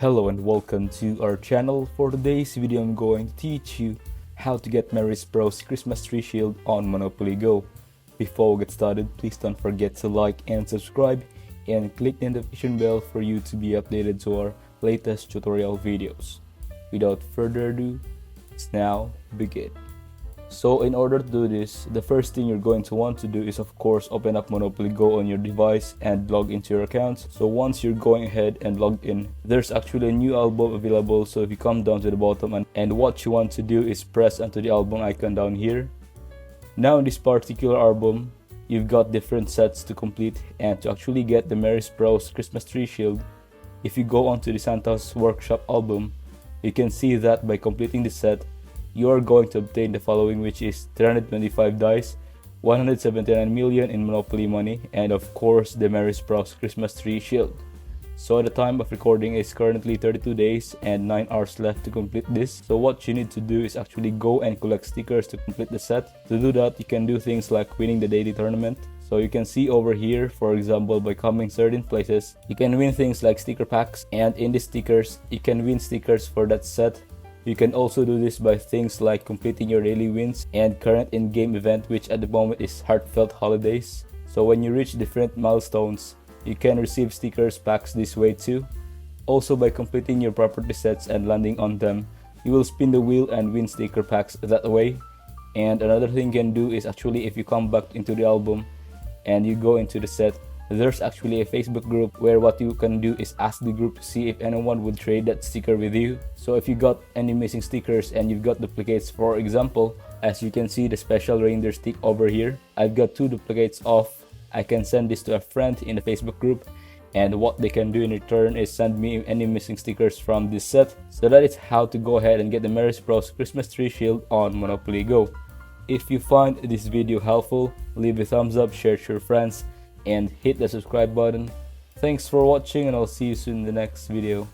Hello and welcome to our channel. For today's video, I'm going to teach you how to get Mary Spruce Christmas Tree Shield on Monopoly Go. Before we get started, please don't forget to like and subscribe and click the notification bell for you to be updated to our latest tutorial videos. Without further ado, let's now begin. So in order to do this, the first thing you're going to want to do is of course open up Monopoly Go on your device and log into your account. So once you're going ahead and logged in, there's actually a new album available. So if you come down to the bottom and what you want to do is press onto the album icon down here. Now in this particular album, you've got different sets to complete, and to actually get the Mary Spruce Christmas Tree Shield, if you go onto the Santa's Workshop album, you can see that by completing the set, you are going to obtain the following, which is 325 dice, 179 million in Monopoly money, and of course the Mary Spruce Christmas Tree Shield. So the time of recording is currently 32 days and 9 hours left to complete this. So what you need to do is actually go and collect stickers to complete the set. To do that, you can do things like winning the daily tournament. So you can see over here, for example, by coming certain places, you can win things like sticker packs, and in these stickers, you can win stickers for that set. You can also do this by things like completing your daily wins and current in-game event, which at the moment is Heartfelt Holidays. So when you reach different milestones, you can receive stickers packs this way too. Also by completing your property sets and landing on them, you will spin the wheel and win sticker packs that way. And another thing you can do is actually, if you come back into the album and you go into the set, there's actually a Facebook group where what you can do is ask the group to see if anyone would trade that sticker with you. So if you got any missing stickers and you've got duplicates, for example, as you can see the special reindeer stick over here, I've got 2 duplicates off. I can send this to a friend in the Facebook group, and what they can do in return is send me any missing stickers from this set. So that is how to go ahead and get the Mary Spruce Christmas Tree Shield on Monopoly Go. If you find this video helpful, leave a thumbs up, share it to your friends, and hit the subscribe button. Thanks for watching, and I'll see you soon in the next video.